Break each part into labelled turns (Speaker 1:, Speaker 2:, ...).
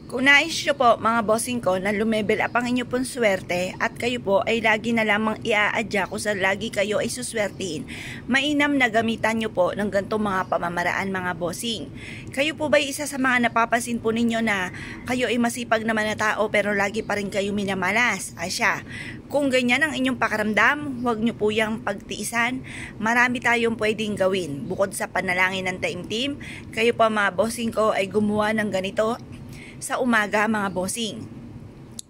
Speaker 1: Kung nais nyo po mga bossing ko na lumebel up ang inyo pong swerte at kayo po ay lagi na lamang iaadya kung sa lagi kayo ay suswertihin, mainam na gamitan nyo po ng ganitong mga pamamaraan mga bossing. Kayo po ba isa sa mga napapansin po ninyo na kayo ay masipag naman na tao pero lagi pa rin kayo minamalas? Asya, kung ganyan ang inyong pakaramdam, huwag nyo po yung pagtiisan. Marami tayong pwedeng gawin. Bukod sa panalangin ng taimtim, kayo po mga bossing ko ay gumawa ng ganito sa umaga mga bossing.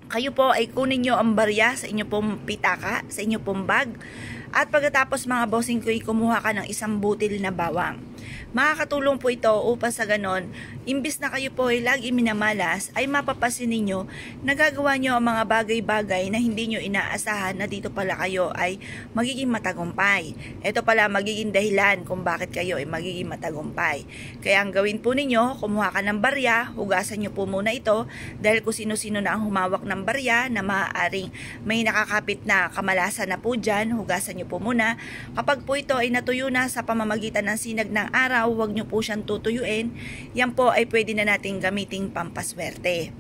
Speaker 1: Kayo po ay kunin nyo ang barya sa inyo pong pitaka, sa inyo pong bag, at pagkatapos mga bossing ko ay kumuha ka ng isang butil na bawang. Makakatulong po ito upang sa ganon, imbis na kayo po ay lagi minamalas, ay mapapasin ninyo na gagawa nyo ang mga bagay-bagay na hindi nyo inaasahan na dito pala kayo ay magiging matagumpay. Ito pala magiging dahilan kung bakit kayo ay magiging matagumpay. Kaya ang gawin po ninyo, kumuha ka ng barya, hugasan nyo po muna ito, dahil kung sino-sino na ang humawak ng barya na maaaring may nakakapit na kamalasan na po dyan, hugasan nyo po muna. Kapag po ito ay natuyo na sa pamamagitan ng sinag ng araw, huwag nyo po siyang tutuyuin. Yan po ay pwede na nating gamiting pampaswerte.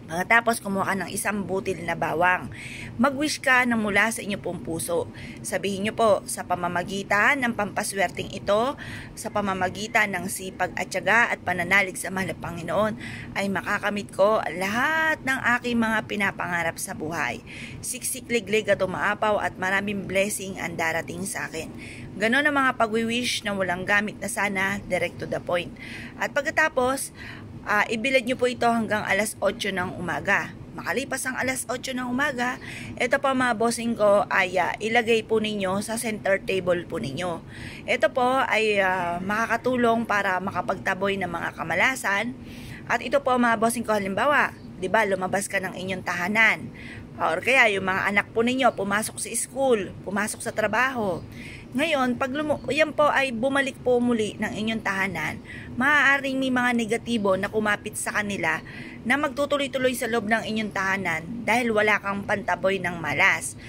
Speaker 1: Pagkatapos kumuha ka ng isang butil na bawang, mag-wish ka ng mula sa inyo pong puso. Sabihin nyo po, sa pamamagitan ng pampaswerteng ito, sa pamamagitan ng sipag at tiyaga at pananalig sa mahal na Panginoon, ay makakamit ko lahat ng aking mga pinapangarap sa buhay. Siksik-liglig at umaapaw at maraming blessing ang darating sa akin. Ganon ang mga pag-wish na walang gamit na sana, direct to the point. At pagkatapos, ibilad nyo po ito hanggang alas 8 ng umaga. Makalipas ang alas 8 ng umaga, ito po mga bossing ko ay ilagay po ninyo sa center table po ninyo. Ito po ay makakatulong para makapagtaboy ng mga kamalasan. At ito po mga bossing ko, halimbawa, di ba, lumabas ka ng inyong tahanan. Or kaya yung mga anak po ninyo pumasok sa school, pumasok sa trabaho. Ngayon, pag yan po ay bumalik po muli ng inyong tahanan, maaaring may mga negatibo na kumapit sa kanila na magtutuloy-tuloy sa loob ng inyong tahanan dahil wala kang pantaboy ng malas.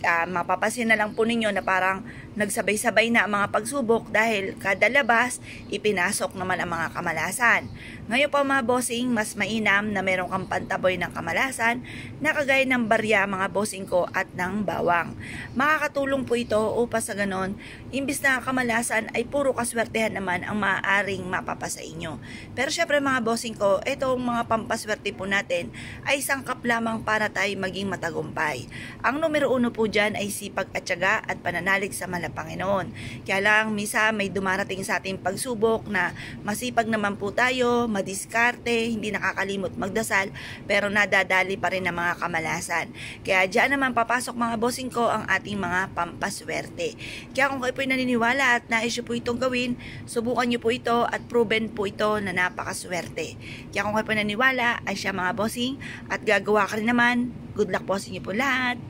Speaker 1: Mapapansin na lang po ninyo na parang nagsabay-sabay na ang mga pagsubok dahil kada labas, ipinasok naman ang mga kamalasan. Ngayon po mga bossing, mas mainam na meron kang pantaboy ng kamalasan na kagaya ng barya mga bossing ko at ng bawang. Makakatulong po ito upang sa ganon, imbis na kamalasan ay puro kaswertehan naman ang maaaring mapapasa inyo. Pero syempre mga bossing ko, itong mga pampaswerte po natin ay sangkap lamang para tayo maging matagumpay. Ang numero 1 po dyan ay sipag at tiyaga at pananalig sa mahal na Panginoon. Kaya lang, misa may dumarating sa ating pagsubok na masipag naman po tayo, madiskarte, hindi nakakalimot magdasal, pero nadadali pa rin ng mga kamalasan. Kaya dyan naman papasok mga bossing ko ang ating mga pampaswerte. Kaya kung kayo po'y naniniwala at nais nyo po itong gawin, subukan nyo po ito at proven po ito na napakaswerte. Kaya kung kayo po'y naniniwala, ay siya mga bossing at gagawa ka rin naman. Good luck po sa inyo po lahat.